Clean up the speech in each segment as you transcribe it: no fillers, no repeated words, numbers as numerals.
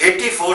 84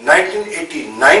1989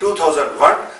2001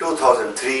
2003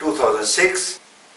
2006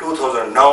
2009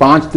5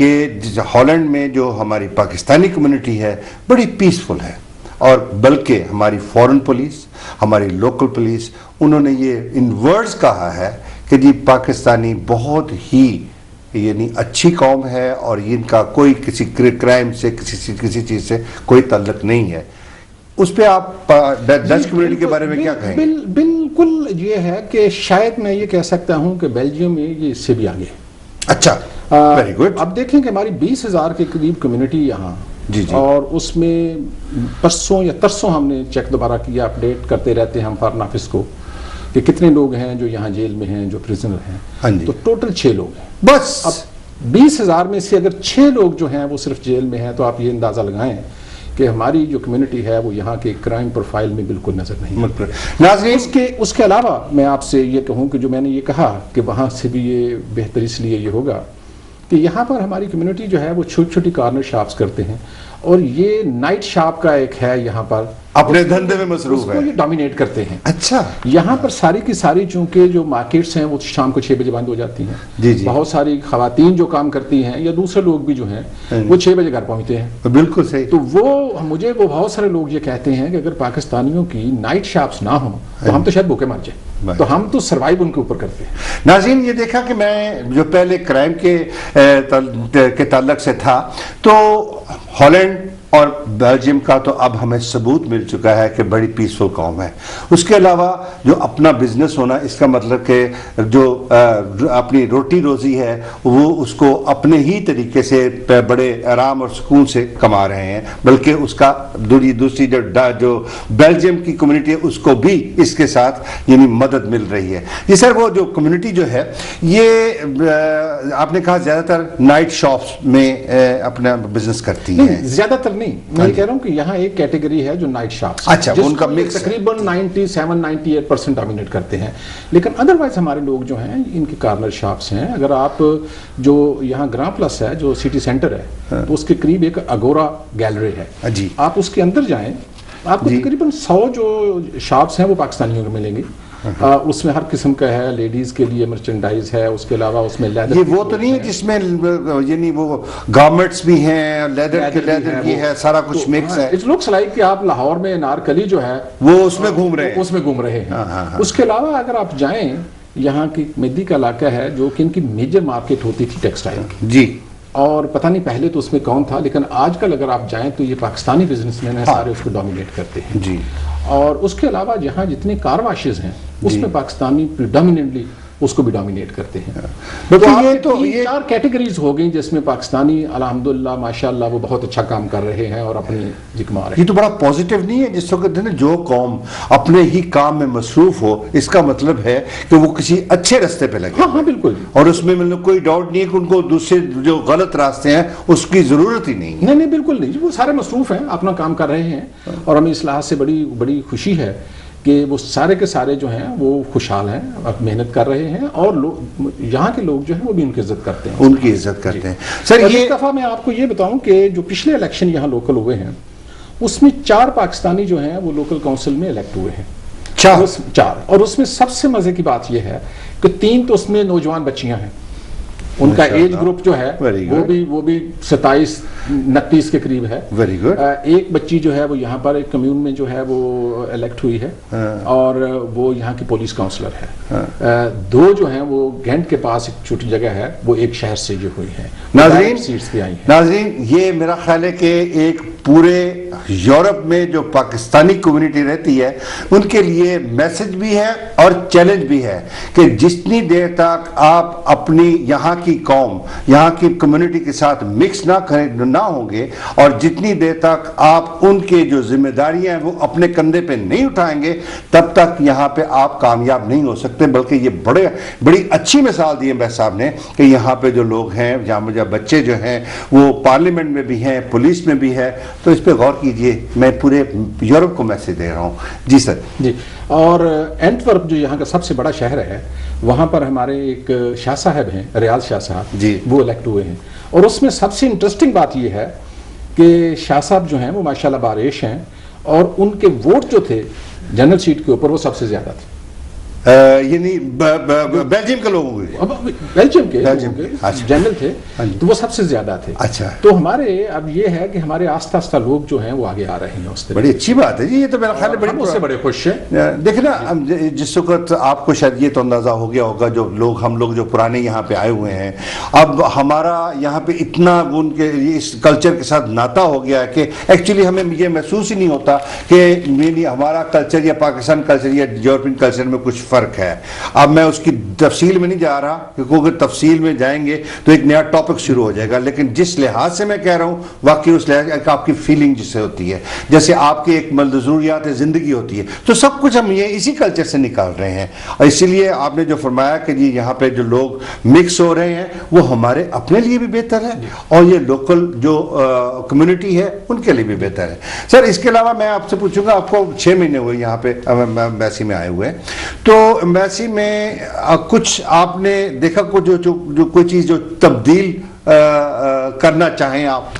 کہ ہالینڈ میں جو ہماری پاکستانی کمیونٹی ہے بڑی پیسفل ہے، اور بلکہ ہماری فورن پولیس، ہماری لوکل پولیس، انہوں نے یہ ان ورڈز کہا ہے کہ جی پاکستانی بہت ہی یعنی اچھی قوم ہے، اور ان کا کوئی کسی کرائم سے کسی چیز سے کوئی تعلق نہیں ہے۔ اس پہ آپ ڈچ کمیونٹی کے بارے میں کیا کہیں گے؟ بالکل یہ ہے کہ شاید میں یہ کہہ سکتا ہوں کہ بیلجیم میں یہ اس سے بھی آگے ہے۔ اچھا، ویری گڈ۔ اب دیکھیں کہ ہماری 20,000 کے قریب کمیونٹی یہاں، جی اور اس میں پرسوں یا ترسوں ہم نے چیک دوبارہ کیا، اپڈیٹ کرتے رہتے ہیں ہم فارن آفس کو کہ کتنے لوگ ہیں جو یہاں جیل میں ہیں، جو پریزنر ہیں۔ ہاں جی، تو ٹوٹل 6 لوگ ہیں بس۔ اب 20,000 میں سے اگر 6 لوگ جو ہیں وہ صرف جیل میں ہیں، تو آپ یہ اندازہ لگائیں کہ ہماری جو کمیونٹی ہے وہ یہاں کے کرائم پروفائل میں بالکل نظر نہیں ہے۔ ناظرین، اس کے علاوہ میں آپ سے یہ کہوں کہ جو میں نے یہ کہا کہ وہاں سے بھی یہ بہتر اس لیے یہ ہوگا کہ یہاں پر ہماری کمیونٹی جو ہے وہ چھوٹی چھوٹی کارنر شاپس کرتے ہیں، اور یہ نائٹ شاپ کا ایک ہے یہاں پر، اپنے دھندے میں مصروف ہے، یہ ڈومینیٹ کرتے ہیں۔ اچھا، یہاں پر ساری کی ساری چونکہ جو مارکیٹس ہیں وہ شام کو 6 بجے بند ہو جاتی ہیں۔ جی جی، بہت ساری خواتین جو کام کرتی ہیں یا دوسرے لوگ بھی جو ہیں وہ 6 بجے گھر پہنچتے ہیں۔ بالکل صحیح۔ تو مجھے وہ بہت سارے لوگ یہ کہتے ہیں کہ اگر پاکستانیوں کی نائٹ شاپس نہ ہوں تو ہم تو شاید بھوکے مر جائیں، تو ہم تو سروائیو ان کے اوپر کرتے ہیں۔ ناظرین، یہ دیکھا کہ میں جو پہلے کرائم کے تعلق سے تھا، تو ہالینڈ اور بیلجیم کا تو اب ہمیں ثبوت مل چکا ہے کہ بڑی پیسفل قوم ہے۔ اس کے علاوہ جو اپنا بزنس ہونا، اس کا مطلب کہ جو اپنی روٹی روزی ہے وہ اس کو اپنے ہی طریقے سے بڑے آرام اور سکون سے کما رہے ہیں، بلکہ اس کا دوسری جو بیلجیم کی کمیونٹی ہے اس کو بھی اس کے ساتھ یعنی مدد مل رہی ہے۔ یہ سر وہ جو کمیونٹی جو ہے یہ آپ نے کہا زیادہ تر نائٹ شاپس میں اپنا بزنس کرتی ہیں۔ زیادہ تر نہیں، میں یہ کہہ رہا ہوں کہ یہاں ایک کیٹیگری ہے جو نائٹ شاپس، اچھا، ان کا مکس تقریباً 97-98% ڈومینیٹ کرتے ہیں، لیکن ادروائز ہمارے لوگ جو ہیں ان کے کارنر شاپس ہیں۔ اگر آپ جو یہاں گراں پلس ہے جو سٹی سینٹر ہے تو اس کے قریب ایک اگورا گیلری ہے، جی، آپ اس کے اندر جائیں، آپ کو تقریباً 100 جو شاپس ہیں وہ پاکستانیوں کے ملیں گے۔ اس میں ہر قسم کا ہے، لیڈیز کے لیے مرچنڈائز ہے، اس کے علاوہ اس میں لیدر، یہ وہ تو نہیں ہے جس میں یعنی وہ گارمنٹس بھی ہیں، لیدر کی ہے، سارا کچھ مکس ہے؟ اٹ لکس لائک کہ آپ لاہور میں انارکلی جو ہے وہ اس میں گھوم رہے ہیں۔ اس کے علاوہ اگر آپ جائیں، یہاں کی مہدی کا علاقہ ہے جو کہ ان کی میجر مارکیٹ ہوتی تھی ٹیکسٹائل کی، جی، اور پتہ نہیں پہلے تو اس میں کون تھا، لیکن آج کل اگر آپ جائیں تو یہ پاکستانی بزنس مین ہیں، سارے اس کو ڈومینیٹ کرتے ہیں۔ جی، اور اس کے علاوہ جہاں جتنے کار واشز ہیں اس میں پاکستانی پریڈومیننٹلی اس کو بھی ڈومینیٹ کرتے ہیں۔ تو یہ 4 کیٹیگریز ہو گئی جس میں پاکستانی الحمدللہ ماشاءاللہ وہ بہت اچھا کام کر رہے ہیں اور اپنی کما رہے ہیں۔ یہ تو بڑا پازیٹیو نہیں ہے جس وقت جو قوم اپنے ہی کام میں مصروف ہو، اس کا مطلب ہے کہ وہ کسی اچھے راستے پہ لگے۔ ہاں بالکل، اور اس میں مطلب کوئی ڈاؤٹ نہیں ہے کہ ان کو دوسرے جو غلط راستے ہیں اس کی ضرورت ہی نہیں۔ نہیں بالکل نہیں، وہ سارے مصروف ہیں، اپنا کام کر رہے ہیں، اور ہمیں اس لحاظ سے بڑی خوشی ہے کہ وہ سارے کے سارے جو ہیں وہ خوشحال ہیں، محنت کر رہے ہیں، اور یہاں کے لوگ جو ہیں وہ بھی ان کی عزت کرتے ہیں، ان کی عزت کرتے ہیں۔ سر یہ دفعہ میں آپ کو یہ بتاؤں کہ جو پچھلے الیکشن یہاں لوکل ہوئے ہیں اس میں 4 پاکستانی جو ہیں وہ لوکل کونسل میں الیکٹ ہوئے ہیں، 4، اور اس میں سب سے مزے کی بات یہ ہے کہ 3 تو اس میں نوجوان بچیاں ہیں، ان کا ایج گروپ جو ہے وہ بھی 27-29 کے قریب ہے۔ Very good. ایک بچی جو ہے وہ یہاں پر ایک کمیون میں جو ہے وہ الیکٹ ہوئی ہے، اور وہ یہاں کی پولیس کاؤنسلر ہے۔ 2 جو ہیں وہ گینٹ کے پاس ایک چھوٹی جگہ ہے، وہ ایک شہر سے جو ہوئی ہے۔ ناظرین، یہ میرا خیال ہے کہ ایک پورے یورپ میں جو پاکستانی کمیونٹی رہتی ہے ان کے لیے میسج بھی ہے اور چیلنج بھی ہے کہ جتنی دیر تک آپ اپنی یہاں کی قوم، یہاں کی کمیونٹی کے ساتھ مکس نہ ہوں گے، اور جتنی دیر تک آپ ان کے جو ذمہ داریاں ہیں وہ اپنے کندھے پہ نہیں اٹھائیں گے، تب تک یہاں پہ آپ کامیاب نہیں ہو سکتے۔ بلکہ یہ بڑی اچھی مثال دی ہے بھائی صاحب نے کہ یہاں پہ جو لوگ ہیں، یہاں مجھے بچے جو ہیں وہ پارلیمنٹ میں بھی ہیں، پولیس میں بھی ہے، تو اس پہ غور کیجئے۔ میں پورے یورپ کو میسج دے رہا ہوں۔ جی سر۔ جی، اور اینٹورپ جو یہاں کا سب سے بڑا شہر ہے، وہاں پر ہمارے ایک شاہ صاحب ہیں، ریاض شاہ صاحب، جی، وہ الیکٹ ہوئے ہیں، اور اس میں سب سے انٹرسٹنگ بات یہ ہے کہ شاہ صاحب جو ہیں وہ ماشاءاللہ باریش ہیں، اور ان کے ووٹ جو تھے جنرل سیٹ کے اوپر وہ سب سے زیادہ تھے۔ یعنی بیلجیم کے لوگ ہوئے؟ اب بیلجیم کے جنرل تھے تو وہ سب سے زیادہ تھے. اچھا. تو ہمارے اب یہ ہے کہ ہمارے آستہ آستہ لوگ جو ہیں وہ آگے آ رہے ہیں اس طرح. بڑی اچھی بات ہے جی. یہ تو میرا خیال ہے ہم اس سے بڑے خوش ہیں. دیکھیں نا جس وقت آپ کو شاید یہ تو اندازہ ہو گیا ہوگا جو لوگ ہم لوگ جو پرانے یہاں پہ آئے ہوئے ہیں اب ہمارا یہاں پہ اتنا ان کے اس کلچر کے ساتھ ناتا ہو گیا ہے کہ ایکچولی ہمیں یہ محسوس ہی نہیں ہوتا کہ ہمارا کلچر یا پاکستان کلچر یا یورپین کلچر میں کچھ فرق ہے. اب میں اس کی تفصیل میں نہیں جا رہا کیونکہ اگر تفصیل میں جائیں گے تو ایک نیا ٹاپک شروع ہو جائے گا. لیکن جس لحاظ سے میں کہہ رہا ہوں واقعی اس لحاظ سے آپ کی فیلنگ جس سے ہوتی ہے جیسے آپ کی ایک ضروریات زندگی ہوتی ہے تو سب کچھ ہم یہ اسی کلچر سے نکال رہے ہیں. اور اسی لیے آپ نے جو فرمایا کہ جی یہاں پہ جو لوگ مکس ہو رہے ہیں وہ ہمارے اپنے لیے بھی بہتر ہے اور یہ لوکل جو کمیونٹی ہے ان کے لیے بھی بہتر ہے. سر اس کے علاوہ میں آپ سے پوچھوں گا آپ کو 6 مہینے ہوئے یہاں پہ ایمبیسی میں آئے ہوئے تو ایمبیسی میں کچھ آپ نے دیکھا جو کوئی چیز جو تبدیل کرنا چاہیں آپ؟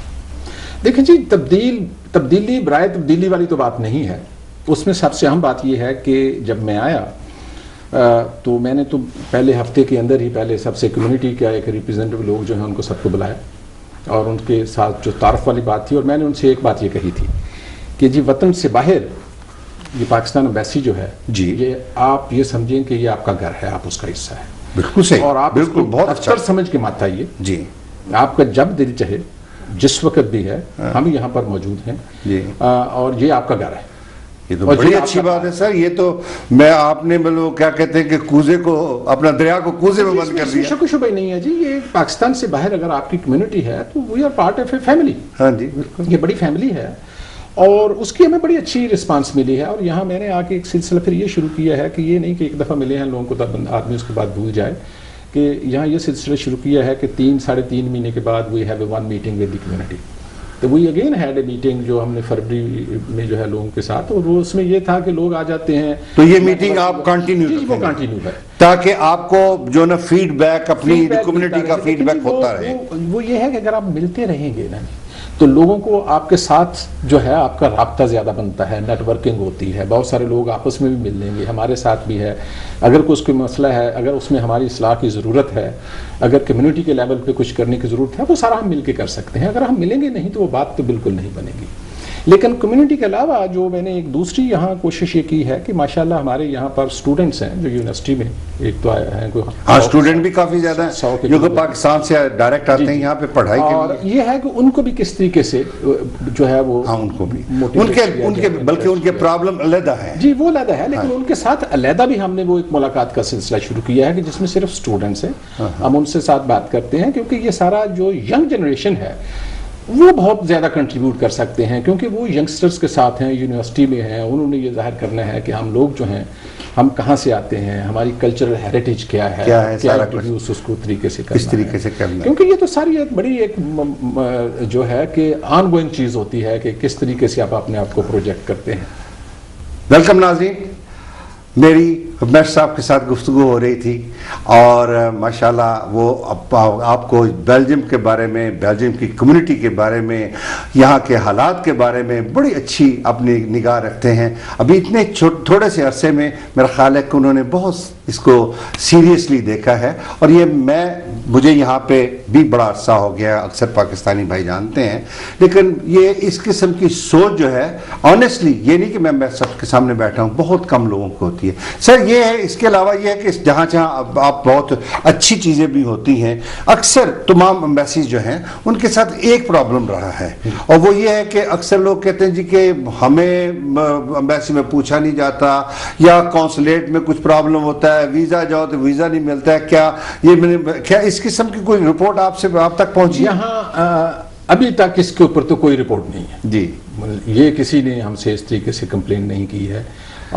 دیکھیں جی تبدیلی برائے تبدیلی والی تو بات نہیں ہے. اس میں سب سے اہم بات یہ ہے کہ جب میں آیا تو میں نے تو پہلے ہفتے کے اندر ہی پہلے سب سے کمیونٹی کا ایک ریپرزینٹیو لوگ جو ہیں ان کو سب کو بلایا اور ان کے ساتھ جو تعارف والی بات تھی اور میں نے ان سے ایک بات یہ کہی تھی کہ جی وطن سے باہر یہ پاکستان ایمبیسی جو ہے جی یہ آپ یہ سمجھیں کہ یہ آپ کا گھر ہے, آپ اس کا حصہ ہے. بالکل صحیح. اور آپ بالکل بہت اچھا سمجھ کے مت آئیے. جی آپ کا جب دل چاہے جس وقت بھی ہے ہم یہاں پر موجود ہیں جی اور یہ آپ کا گھر ہے. یہ تو بڑی اچھی بات ہے سر. یہ تو میں آپ نے مطلب کیا کہتے ہیں کہ کوزے کو اپنا دریا کو کوزے میں بند کر دیا. شک و شبہ نہیں ہے جی. یہ پاکستان سے باہر اگر آپ کی کمیونٹی ہے تو we are part of a family. ہاں جی بالکل. یہ بڑی فیملی ہے اور اس کی ہمیں بڑی اچھی رسپانس ملی ہے. اور یہاں میں نے آ کے ایک سلسلہ پھر یہ شروع کیا ہے کہ یہ نہیں کہ ایک دفعہ ملے ہیں لوگوں کو تب آدمی اس کے بعد بھول جائے کہ یہاں یہ سلسلہ شروع کیا ہے کہ 3-3.5 مہینے کے بعد we have a one meeting with the community. تو we again had a meeting جو ہم نے فروری میں جو ہے لوگوں کے ساتھ اور وہ اس میں یہ تھا کہ لوگ آ جاتے ہیں. تو یہ میٹنگ آپ کنٹینیو ہے تاکہ آپ کو جو نا فیڈ بیک اپنی کمیونٹی کا فیڈ بیک ہوتا رہے. وہ یہ ہے کہ اگر آپ ملتے رہیں گے نا تو لوگوں کو آپ کے ساتھ جو ہے آپ کا رابطہ زیادہ بنتا ہے, نیٹ ورکنگ ہوتی ہے, بہت سارے لوگ آپس میں بھی مل لیں گے, ہمارے ساتھ بھی ہے. اگر کوئی مسئلہ ہے, اگر اس میں ہماری اصلاح کی ضرورت ہے, اگر کمیونٹی کے لیول پہ کچھ کرنے کی ضرورت ہے وہ سارا ہم مل کے کر سکتے ہیں. اگر ہم ملیں گے نہیں تو وہ بات تو بالکل نہیں بنے گی. لیکن کمیونٹی کے علاوہ جو میں نے ایک دوسری یہاں کوشش یہ کی ہے کہ ماشاءاللہ ہمارے یہاں پر اسٹوڈنٹس ہیں جو یونیورسٹی میں ایک تو ہیں ہاں اسٹوڈنٹ بھی کافی زیادہ ہیں جو کہ پاکستان سے ڈائریکٹ آتے ہیں یہاں پہ پڑھائی کے لیے. اور یہ ہے کہ ان کو بھی کس طریقے سے جو ہے وہ ان کو بھی بلکہ ان کے پرابلم علیحدہ ہیں. جی وہ علیحدہ ہے لیکن ان کے ساتھ علیحدہ بھی ہم نے وہ ایک ملاقات کا سلسلہ شروع کیا ہے کہ جس میں صرف اسٹوڈنٹس ہیں. ہم ان سے ساتھ بات کرتے ہیں کیونکہ یہ سارا جو ینگ جنریشن ہے وہ بہت زیادہ کنٹریبیوٹ کر سکتے ہیں کیونکہ وہ ینگسٹرز کے ساتھ ہیں, یونیورسٹی میں ہیں. انہوں نے یہ ظاہر کرنا ہے کہ ہم لوگ جو ہیں ہم کہاں سے آتے ہیں, ہماری کلچرل ہیریٹیج کیا ہے, کیا انٹروڈیوس اس کو طریقے سے کرنا ہے, کس طریقے سے کرنا ہے. کیونکہ یہ تو ساری ایک بڑی ایک جو ہے کہ آن گوئنگ چیز ہوتی ہے کہ کس طریقے سے آپ اپنے آپ کو پروجیکٹ کرتے ہیں. ویلکم ناظرین, میری عمیر صاحب کے ساتھ گفتگو ہو رہی تھی اور ماشاءاللہ وہ آپ کو بیلجیم کے بارے میں, بیلجیم کی کمیونٹی کے بارے میں, یہاں کے حالات کے بارے میں بڑی اچھی اپنی نگاہ رکھتے ہیں. ابھی اتنے تھوڑے سے عرصے میں میرا خیال ہے کہ انہوں نے بہت اس کو سیریسلی دیکھا ہے اور یہ مجھے یہاں پہ بھی بڑا عرصہ ہو گیا, اکثر پاکستانی بھائی جانتے ہیں, لیکن یہ اس قسم کی سوچ جو ہے آنیسٹلی یہ نہیں کہ میں سب کے سامنے بیٹھا ہوں, بہت کم لوگوں کو ہوتی ہے. سر یہ ہے, اس کے علاوہ یہ ہے کہ جہاں آپ بہت اچھی چیزیں بھی ہوتی ہیں, اکثر تمام ایمبیسیز جو ہیں ان کے ساتھ ایک پرابلم رہا ہے اور وہ یہ ہے کہ اکثر لوگ کہتے ہیں جی کہ ہمیں ایمبیسی میں پوچھا نہیں جاتا یا کونسلیٹ میں کچھ پرابلم ہوتا ہے, ویزا جاؤ تو ویزا نہیں ملتا ہے. کیا اس قسم کی کوئی رپورٹ آپ تک پہنچی؟ یہاں ابھی تک اس کے اوپر تو کوئی رپورٹ نہیں ہے جی. یہ کسی نے ہم سے اس طریقے سے کمپلین نہیں کی ہے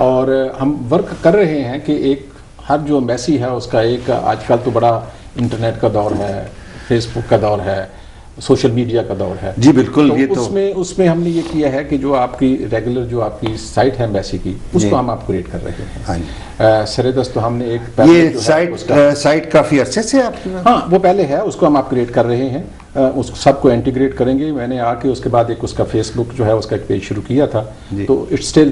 اور ہم ورک کر رہے ہیں کہ ایک ہر جو ایمبیسی ہے اس کا ایک آج کل تو بڑا انٹرنیٹ کا دور ہے, فیس بک کا دور ہے, سوشل میڈیا کا دور ہے. جی بالکل. یہ تو اس میں ہم نے یہ کیا ہے کہ جو آپ کی ریگولر جو آپ کی سائٹ ہے ایمبیسی کی اس کو ہم اپ گریڈ کر رہے ہیں. سرے تو ہم نے ایک یہ سائٹ کافی عرصے سے آپ ہاں وہ پہلے ہے, اس کو ہم اپ گریڈ کر رہے ہیں, اس سب کو انٹیگریٹ کریں گے. میں نے آ کے اس کے بعد ایک اس کا فیس بک جو ہے اس کا ایک پیج شروع کیا تھا تو اٹس اسٹل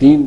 3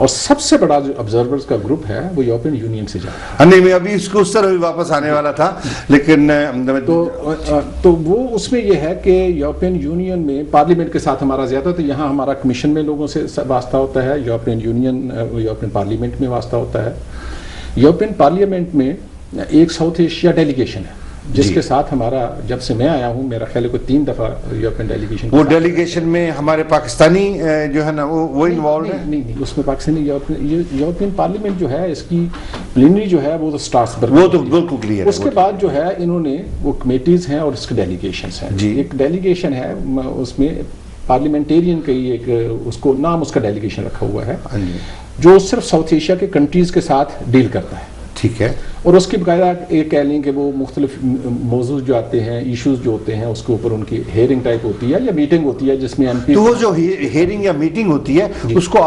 اور سب سے بڑا جو آبزرورز کا گروپ ہے وہ یورپین یونین سے جا رہا ہے. نہیں میں ابھی اس کو اس طرح بھی واپس آنے والا تھا لیکن تو وہ اس میں یہ ہے کہ یورپین یونین میں پارلیمنٹ کے ساتھ ہمارا زیادہ تو یہاں ہمارا کمیشن میں لوگوں سے واسطہ ہوتا ہے, یورپین پارلیمنٹ میں واسطہ ہوتا ہے. یورپین پارلیمنٹ میں ایک ساؤتھ ایشیا ڈیلیگیشن ہے جس کے ساتھ ہمارا جب سے میں آیا ہوں میرا خیال ہے کوئی 3 دفعہ یورپین ڈیلیگیشن. وہ ڈیلیگیشن میں ہمارے پاکستانی جو ہے نا وہ انوالوڈ ہے؟ نہیں اس میں پاکستانی یورپین پارلیمنٹ جو ہے اس کی پلینری جو ہے وہ تو سٹراسبرگ, وہ تو بالکل کلیئر ہے. اس کے بعد جو ہے انہوں نے وہ کمیٹیز ہیں اور اس کے ڈیلیگیشنز ہیں. ایک ڈیلیگیشن ہے اس میں پارلیمنٹیرین کا ایک اس کو نام اس کا ڈیلیگیشن رکھا ہوا ہے جو صرف ساؤتھ ایشیا کے کنٹریز کے ساتھ ڈیل کرتا ہے. ٹھیک ہے. اور اس کی باقاعدہ ایک کہہ لیں کہ وہ مختلف موضوع جو آتے ہیں ایشوز جو ہوتے ہیں اس کے اوپر ان کی ہیئرنگ ٹائپ ہوتی ہے یا میٹنگ ہوتی ہے جس میں MP. تو وہ جو ہیئرنگ یا میٹنگ ہوتی ہے اس کو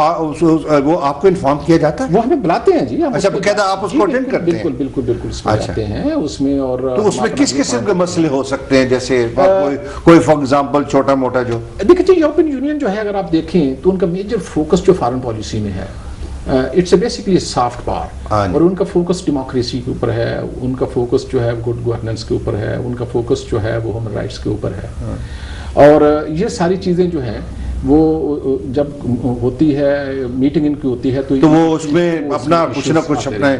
وہ آپ کو انفارم کیا جاتا ہے؟ وہ ہمیں بلاتے ہیں جی. اچھا باقاعدہ آپ اس کو اٹینڈ کرتے ہیں؟ بالکل اس میں جاتے ہیں اس میں. اور تو اس میں کس قسم کے مسئلے ہو سکتے ہیں جیسے کوئی فار ایگزامپل چھوٹا موٹا جو دیکھیں جی یورپین یونین جو ہے اگر آپ دیکھیں تو ان کا میجر فوکس جو فارن پالیسی میں ہے اٹس بیسکلی سافٹ پاور اور ان کا فوکس ڈیموکریسی کے اوپر ہے, ان کا فوکس جو ہے گڈ گورننس کے اوپر ہے, ان کا فوکس جو ہے وہ ہیومن رائٹس کے اوپر ہے. اور یہ ساری چیزیں جو ہیں وہ جب ہوتی ہے میٹنگ ان کی ہوتی ہے تو وہ اس میں اپنا کچھ نہ کچھ اپنا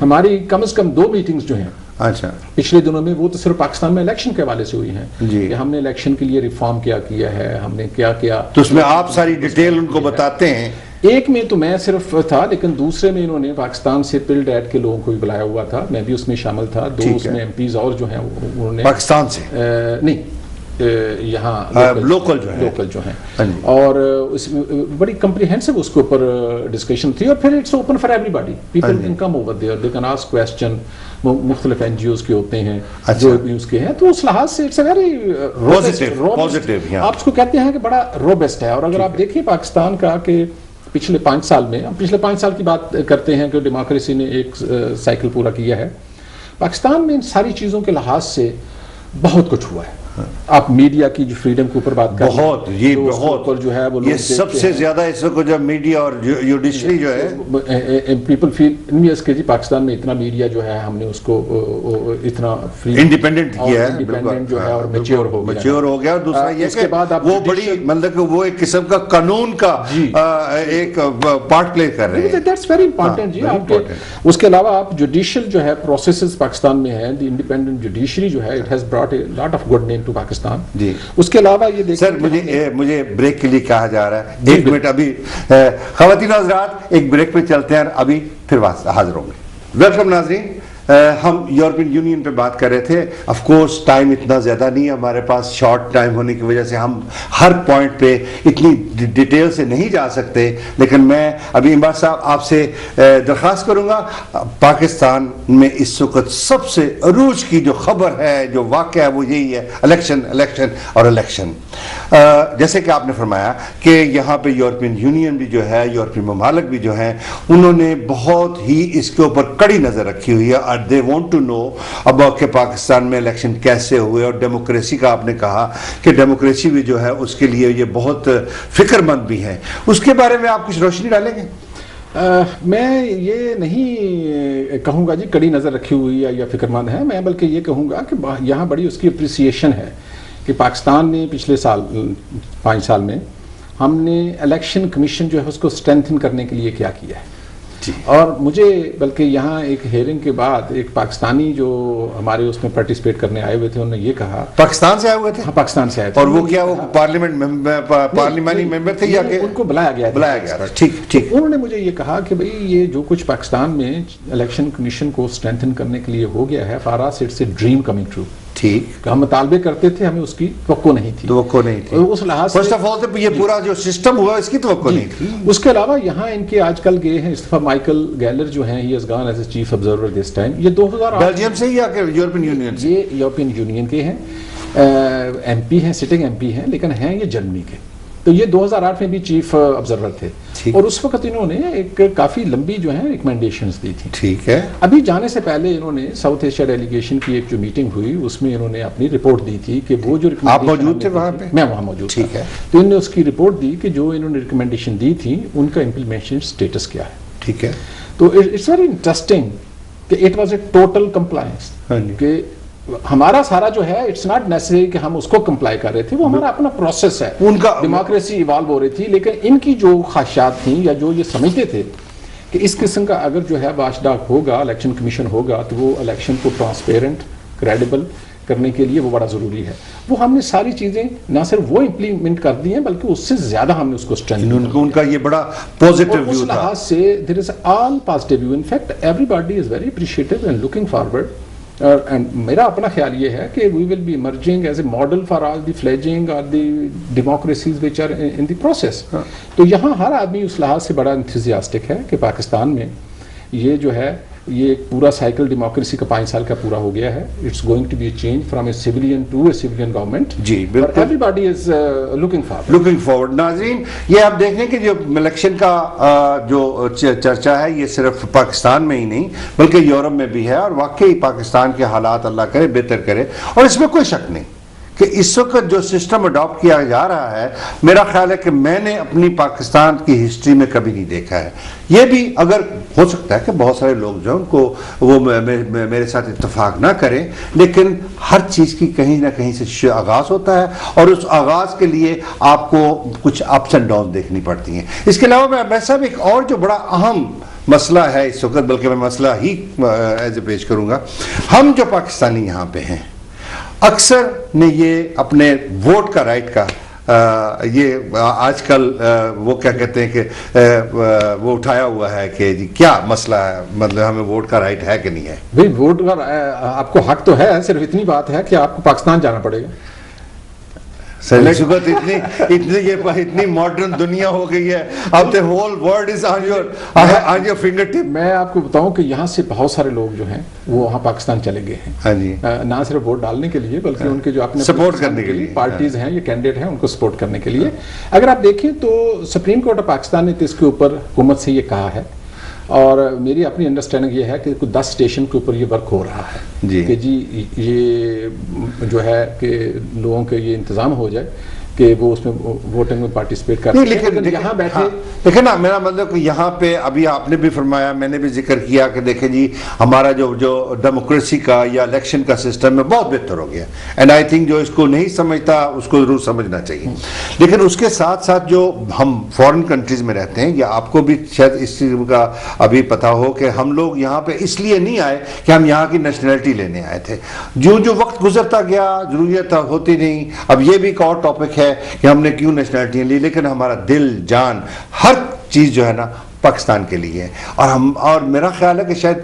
ہماری کم از کم 2 میٹنگز جو ہیں اچھا پچھلے دنوں میں وہ تو صرف پاکستان میں الیکشن کے حوالے سے ہوئی ہیں کہ ہم نے الیکشن کے لیے ریفارم کیا ہے, ہم نے کیا تو اس میں آپ ساری ڈیٹیل ان کو بتاتے ہیں. ایک میں تو میں صرف تھا لیکن دوسرے میں انہوں نے پاکستان سے پل ڈیٹ کے لوگوں کو بھی بلایا ہوا تھا, میں بھی اس میں شامل تھا. 2 اس میں MPs اور جو ہیں انہوں نے پاکستان سے نہیں یہاں لوکل جو ہیں اور اس بڑی کمپریہنسو اس کے اوپر ڈسکشن تھی. اور پھر it's open for everybody, people can come over there, they can ask question. مختلف NGOs کے ہوتے ہیں جو نیوز کے ہیں, تو اس لحاظ سے اٹس اے ویری پازیٹیو, آپ اس کو کہتے ہیں کہ بڑا روبسٹ ہے. اور اگر آپ دیکھیں پاکستان کا کہ پچھلے 5 سال میں, ہم پچھلے 5 سال کی بات کرتے ہیں کہ ڈیموکریسی نے ایک سائیکل پورا کیا ہے, پاکستان میں ان ساری چیزوں کے لحاظ سے بہت کچھ ہوا ہے. آپ میڈیا کی جو فریڈم کے اوپر بات کریں بہت جو ہے وہ یہ سب سے زیادہ اس وقت جب میڈیا اور جوڈیشری جو ہے پیپل فیل انویس کے جی پاکستان میں اتنا میڈیا جو ہے ہم نے اس کو اتنا انڈیپینڈنٹ کیا ہے, انڈیپینڈنٹ جو ہے اور میچور ہو گیا. اور دوسرا یہ کہ وہ بڑی مطلب وہ ایک قسم کا قانون کا ایک پارٹ پلے کر رہے ہیں. دیٹس ویری امپورٹنٹ جی. اس کے علاوہ آپ جوڈیشل جو ہے پروسیسز پاکستان میں ہیں, دی انڈیپینڈنٹ جوڈیشری جو ہے it has brought a lot of good name to Pakistan. جی اس کے علاوہ یہ دیکھیں سر مجھے بریک کے لیے کہا جا رہا ہے 1 منٹ ابھی. خواتین حضرات ایک بریک پہ چلتے ہیں, ابھی پھر حاضر ہوں گے. ویلکم ناظرین, ہم یورپین یونین پہ بات کر رہے تھے. آف کورس ٹائم اتنا زیادہ نہیں ہے ہمارے پاس, شارٹ ٹائم ہونے کی وجہ سے ہم ہر پوائنٹ پہ اتنی ڈیٹیل سے نہیں جا سکتے, لیکن میں ابھی عماد صاحب آپ سے درخواست کروں گا, پاکستان میں اس وقت سب سے عروج کی جو خبر ہے, جو واقعہ ہے, وہ یہی ہے الیکشن. جیسے کہ آپ نے فرمایا کہ یہاں پہ یورپین یونین بھی جو ہے, یورپین ممالک بھی جو ہیں, انہوں نے بہت ہی اس کے اوپر کڑی نظر رکھی ہوئی ہے. They want to know about کہ پاکستان میں الیکشن کیسے ہوئے, اور ڈیموکریسی کا آپ نے کہا کہ ڈیموکریسی بھی جو ہے اس کے لیے یہ بہت فکر مند بھی ہیں. اس کے بارے میں آپ کچھ روشنی ڈالیں گے؟ میں یہ نہیں کہوں گا جی کڑی نظر رکھی ہوئی ہے یا فکر مند ہے, میں بلکہ یہ کہوں گا کہ یہاں بڑی اس کی اپریسیشن ہے کہ پاکستان نے پچھلے 5 سال میں ہم نے الیکشن کمیشن جو ہے اس کو اسٹرینتھن کرنے کے لیے کیا ہے. اور مجھے بلکہ یہاں ایک ہیئرنگ کے بعد ایک پاکستانی جو ہمارے اس میں پارٹیسپیٹ کرنے آئے ہوئے تھے, انہوں نے یہ کہا. پاکستان سے آئے ہوئے تھے؟ ہاں پاکستان سے آئے تھے. اور وہ کیا وہ پارلیمانی ممبر تھے یا کہ ان کو بلایا گیا تھا؟ ٹھیک. انہوں نے مجھے یہ کہا کہ بھئی یہ جو کچھ پاکستان میں الیکشن کمیشن کو اسٹرینتھن کرنے کے لیے ہو گیا ہے, for us it's a dream coming true. ٹھیک, ہم مطالبے کرتے تھے, ہمیں اس کی توقع نہیں تھی. اس لحاظ سے فرسٹ آف آل یہ پورا جو سسٹم ہوا اس کی توقع نہیں تھی. اس کے علاوہ یہاں ان کے آج کل گئے ہیں استفا مائیکل گیلر جو ہیں, he has gone as a chief observer this time. یہ 2008 بیلجیم سے یا کہ یورپین یونین سے؟ یہ یورپین یونین کے ہیں, MP ہیں, سٹنگ MP ہیں, لیکن ہیں یہ جرمنی کے. تو یہ 2008 میں بھی چیف آبزرور تھے اور اس وقت انہوں نے ایک کافی لمبی جو ہے ریکمنڈیشنز دی تھی. ٹھیک ہے. ابھی جانے سے پہلے انہوں نے ساؤتھ ایشیا ڈیلیگیشن کی ایک جو میٹنگ ہوئی اس میں انہوں نے اپنی رپورٹ دی تھی کہ وہ جو آپ موجود تھے وہاں پہ؟ میں وہاں موجود تھا. ٹھیک ہے. تو انہوں نے اس کی رپورٹ دی کہ جو انہوں نے ریکمنڈیشن دی تھی ان کا امپلیمنٹیشن اسٹیٹس کیا ہے. ٹھیک ہے. تو اٹس ویری انٹرسٹنگ کہ it was a total compliance کہ ہمارا سارا جو ہے اٹس ناٹ نیسسری کہ ہم اس کو کمپلائی کر رہے تھے, وہ ہمارا اپنا پروسیس ہے, ان کا ڈیموکریسی ایوالو ہو رہی تھی. لیکن ان کی جو خواہشات تھیں یا جو یہ سمجھتے تھے کہ اس قسم کا اگر جو ہے واچ ڈاگ ہوگا, الیکشن کمیشن ہوگا, تو وہ الیکشن کو ٹرانسپیرنٹ کریڈیبل کرنے کے لیے وہ بڑا ضروری ہے. وہ ہم نے ساری چیزیں نہ صرف وہ امپلیمنٹ کر دی ہیں بلکہ اس سے زیادہ ہم نے اس کو اسٹرینتھ. ان کا یہ بڑا پازیٹیو ویو تھا. اس لحاظ سے there is all positive view. In fact everybody is very appreciative and looking forward. And میرا اپنا خیال یہ ہے کہ we will be emerging as a model for all the fledgling اور the democracies which are in the process. تو یہاں ہر آدمی اس لحاظ سے بڑا انتھوزیاسٹک ہے کہ پاکستان میں یہ جو ہے یہ ایک پورا سائیکل ڈیموکریسی کا 5 سال کا پورا ہو گیا ہے. It's going to be a change from a civilian to a civilian government. جی بالکل. Everybody is looking forward. ناظرین, یہ آپ دیکھیں کہ جو الیکشن کا جو چرچا ہے یہ صرف پاکستان میں ہی نہیں بلکہ یورپ میں بھی ہے, اور واقعی پاکستان کے حالات اللہ کرے بہتر کرے, اور اس میں کوئی شک نہیں کہ اس وقت جو سسٹم اڈاپٹ کیا جا رہا ہے میرا خیال ہے کہ میں نے اپنی پاکستان کی ہسٹری میں کبھی نہیں دیکھا ہے. یہ بھی اگر ہو سکتا ہے کہ بہت سارے لوگ جو ہیں ان کو وہ میرے ساتھ اتفاق نہ کریں, لیکن ہر چیز کی کہیں نہ کہیں سے آغاز ہوتا ہے اور اس آغاز کے لیے آپ کو کچھ اپس اینڈ ڈاؤن دیکھنی پڑتی ہیں. اس کے علاوہ میں صاحب ایک اور جو بڑا اہم مسئلہ ہے اس وقت, بلکہ میں مسئلہ ہی ایز اے پیش کروں گا, ہم جو پاکستانی یہاں پہ ہیں اکثر نے یہ اپنے ووٹ کا رائٹ کا یہ آج کل وہ کیا کہتے ہیں کہ وہ اٹھایا ہوا ہے کہ جی کیا مسئلہ ہے, مطلب ہمیں ووٹ کا رائٹ ہے کہ نہیں ہے. بھئی ووٹ کا آپ کو حق تو ہے, صرف اتنی بات ہے کہ آپ کو پاکستان جانا پڑے گا. اتنی ماڈرن دنیا ہو گئی ہے, اب the whole world is on your fingertip. میں آپ کو بتاؤں کہ یہاں سے بہت سارے لوگ جو ہیں وہ وہاں پاکستان چلے گئے ہیں. ہاں جی. نہ صرف ووٹ ڈالنے کے لیے بلکہ ان کے جو اپنے سپورٹ کرنے کے لیے پارٹیز ہیں یا کینڈیڈیٹ ہیں ان کو سپورٹ کرنے کے لیے. اگر آپ دیکھیں تو سپریم کورٹ آف پاکستان نے تو اس کے اوپر حکومت سے یہ کہا ہے, اور میری اپنی انڈرسٹینڈنگ یہ ہے کہ 10 اسٹیشن کے اوپر یہ ورک ہو رہا ہے کہ جی یہ جو ہے کہ لوگوں کے یہ انتظام ہو جائے کہ وہ اس میں ووٹنگ میں پارٹیسپیٹ کر سکیں. لیکن یہاں بیٹھے دیکھیں نا, میرا مطلب کہ یہاں پہ ابھی آپ نے بھی فرمایا, میں نے بھی ذکر کیا کہ دیکھیں جی ہمارا جو ڈیموکریسی کا یا الیکشن کا سسٹم ہے بہت بہتر ہو گیا, اینڈ آئی تھنک جو اس کو نہیں سمجھتا اس کو ضرور سمجھنا چاہیے. لیکن اس کے ساتھ ساتھ جو ہم فورن کنٹریز میں رہتے ہیں, یا آپ کو بھی شاید اس چیز کا ابھی پتا ہو کہ ہم لوگ یہاں پہ اس لیے نہیں آئے کہ ہم یہاں کی نیشنلٹی لینے آئے تھے. جو وقت گزرتا گیا ضروریت ہوتی نہیں. اب یہ بھی ایک اور ٹاپک ہے کہ ہم نے کیوں نیشنلٹیاں لی, لیکن ہمارا دل جان ہر چیز جو ہے نا پاکستان کے لیے ہے. اور میرا خیال ہے کہ شاید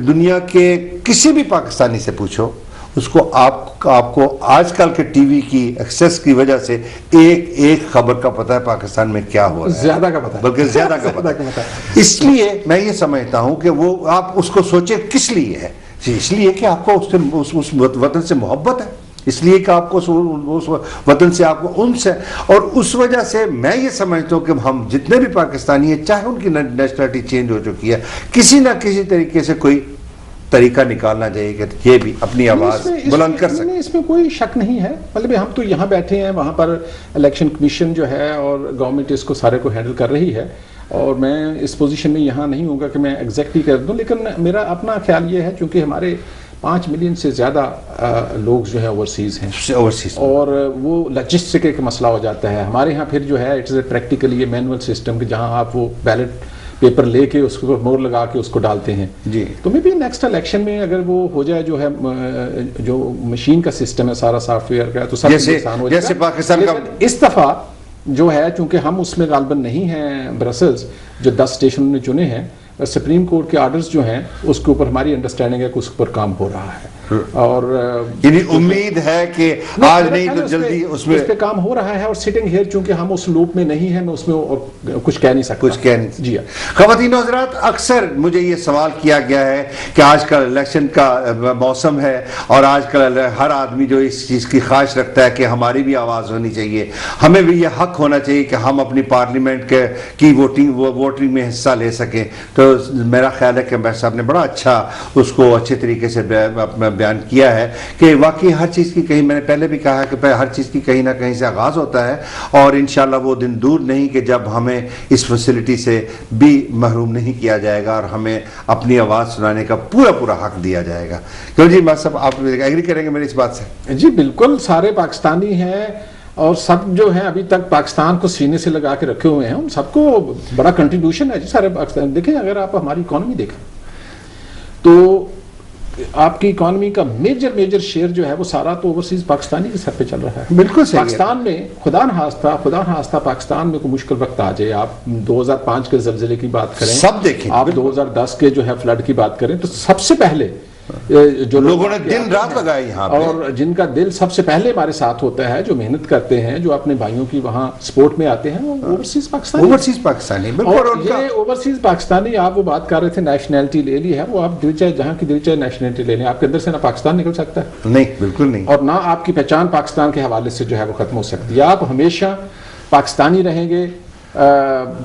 دنیا کے کسی بھی پاکستانی سے پوچھو, اس کو آپ کو آج کل کے ٹی وی کی ایکسیس کی وجہ سے ایک خبر کا پتہ ہے پاکستان میں کیا ہو رہا ہے, زیادہ کا پتہ, بلکہ زیادہ کا پتہ. اس لیے میں یہ سمجھتا ہوں کہ وہ آپ اس کو سوچیں کس لیے ہے. اس لیے کہ آپ کو اس وطن سے محبت ہے, اس لیے کہ آپ کو اس وطن سے آپ کو انس ہے, اور اس وجہ سے میں یہ سمجھتا ہوں کہ ہم جتنے بھی پاکستانی ہیں, چاہے ان کی نیشنلٹی چینج ہو چکی ہے, کسی نہ کسی طریقے سے کوئی طریقہ نکالنا چاہیے کہ یہ بھی اپنی آواز بلند کر سکیں. اس میں کوئی شک نہیں ہے. مطلب ہم تو یہاں بیٹھے ہیں, وہاں پر الیکشن کمیشن جو ہے اور گورنمنٹ اس کو سارے کو ہینڈل کر رہی ہے, اور میں اس پوزیشن میں یہاں نہیں ہوں گا کہ میں ایگزیکٹلی کر دوں. لیکن میرا اپنا خیال یہ ہے چونکہ ہمارے 5 ملین سے زیادہ لوگ جو ہیں اوورسیز ہیں, اور وہ لاجسٹک ایک مسئلہ ہو جاتا ہے. ہمارے ہاں پھر جو ہے it's a practically manual system کہ جہاں آپ وہ بیلٹ پیپر لے کے اس کو مور لگا کے اس کو ڈالتے ہیں. جی تو میں بھی نیکسٹ الیکشن میں اگر وہ ہو جائے جو ہے جو مشین کا سسٹم ہے سارا سافٹ ویئر کا, تو سب آسان ہو جائے گا. پاکستان کا اس دفعہ جو ہے چونکہ ہم اس میں غالباً نہیں ہیں, برسلز جو 10 اسٹیشن نے چنے ہیں, سپریم کورٹ کے آرڈرز جو ہیں اس کے اوپر ہماری انڈرسٹینڈنگ ہے کہ اس پر کام ہو رہا ہے. اور یعنی امید ہے کہ آج نہیں تو جلدی اس پہ کام ہو رہا ہے. اور سٹنگ ہیئر چونکہ ہم اس لوپ میں نہیں ہیں, میں اس میں کچھ کہہ نہیں سکتا. جی خواتین و حضرات, اکثر مجھے یہ سوال کیا گیا ہے کہ آج کل الیکشن کا موسم ہے اور آج کل ہر آدمی جو اس چیز کی خواہش رکھتا ہے کہ ہماری بھی آواز ہونی چاہیے, ہمیں بھی یہ حق ہونا چاہیے کہ ہم اپنی پارلیمنٹ کی ووٹنگ میں حصہ لے سکیں. تو میرا خیال ہے کہ امبیڈکر صاحب نے بڑا اچھا اس کو اچھے طریقے سے بیان کیا ہے کہ واقعی ہر چیز کی کہیں, میں نے پہلے بھی کہا کہ ہر چیز کی کہیں نہ کہیں سے آغاز ہوتا ہے, اور انشاءاللہ وہ دن دور نہیں کہ جب ہمیں اس فیسلٹی سے بھی محروم نہیں کیا جائے گا اور ہمیں اپنی آواز سنانے کا پورا حق دیا جائے گا. کیوں جی صاحب, آپ ایگری کریں گے میری اس بات سے؟ جی بالکل, سارے پاکستانی ہیں اور سب جو ہیں ابھی تک پاکستان کو سینے سے لگا کے رکھے ہوئے ہیں, ان سب کو بڑا کنٹریبیوشن ہے جی سارے پاکستان. دیکھیں اگر آپ ہماری اکانومی دیکھیں تو آپ کی اکانومی کا میجر شیئر جو ہے وہ سارا تو اوورسیز پاکستانی کے سر پہ چل رہا ہے. بالکل صحیح. پاکستان میں خدا نخواستہ پاکستان میں کوئی مشکل وقت آ جائے, آپ 2005 کے زلزلے کی بات کریں, سب دیکھیں, آپ 2010 کے جو ہے فلڈ کی بات کریں, تو سب سے پہلے جو لوگوں نے دن رات لگائی یہاں پہ, اور جن کا دل سب سے پہلے ہمارے ساتھ ہوتا ہے, جو محنت کرتے ہیں, جو اپنے بھائیوں کی وہاں سپورٹ میں آتے ہیں, وہ اوورسیز پاکستانی. اور یہ اوورسیز پاکستانی, آپ وہ بات کر رہے تھے نیشنلٹی لے لی ہے, وہ آپ دل چاہے جہاں کی دل چاہے نیشنلٹی لے لیں, آپ کے اندر سے نہ پاکستان نکل سکتا ہے, نہیں بالکل نہیں, اور نہ آپ کی پہچان پاکستان کے حوالے سے جو ہے وہ ختم ہو سکتی ہے. آپ ہمیشہ پاکستانی رہیں گے,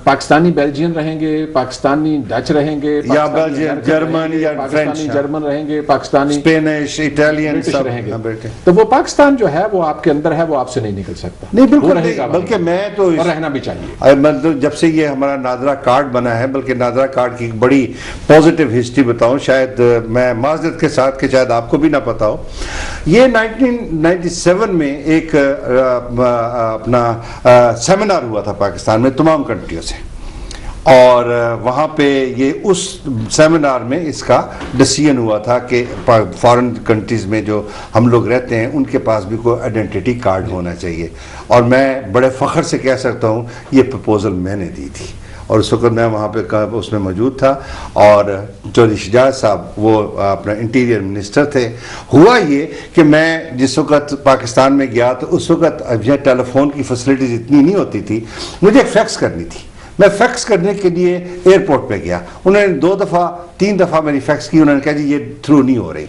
پاکستانی بیلجین رہیں گے, پاکستانی ڈچ رہیں گے, یا بیلجین جرمن یا پاکستانی جرمن رہیں گے, پاکستانی اسپینش اٹالین سب رہیں گے. تو وہ پاکستان جو ہے وہ آپ کے اندر ہے, وہ آپ سے نہیں نکل سکتا. نہیں بالکل نہیں, بلکہ میں تو رہنا بھی چاہیے. جب سے یہ ہمارا نادرا کارڈ بنا ہے, بلکہ نادرا کارڈ کی بڑی پازیٹیو ہسٹری بتاؤں, شاید میں معذرت کے ساتھ کہ شاید آپ کو بھی نہ پتا ہو, یہ 1997 میں ایک اپنا سیمینار ہوا تھا پاکستان میں تمام کنٹریوں سے, اور وہاں پہ یہ اس سیمینار میں اس کا ڈیسیژن ہوا تھا کہ فارن کنٹریز میں جو ہم لوگ رہتے ہیں ان کے پاس بھی کوئی آئیڈینٹی کارڈ ہونا چاہیے, اور میں بڑے فخر سے کہہ سکتا ہوں یہ پرپوزل میں نے دی تھی, اور اس وقت میں وہاں پہ اس میں موجود تھا, اور چودھری شجاعت صاحب وہ اپنا انٹیریئر منسٹر تھے. ہوا یہ کہ میں جس وقت پاکستان میں گیا تو اس وقت ٹیلی فون کی فیسلٹیز اتنی نہیں ہوتی تھی, مجھے فیکس کرنی تھی. میں فیکس کرنے کے لیے ایئرپورٹ پہ گیا, انہوں نے 3 دفعہ میری فیکس کی, انہوں نے کہا جی یہ تھرو نہیں ہو رہی.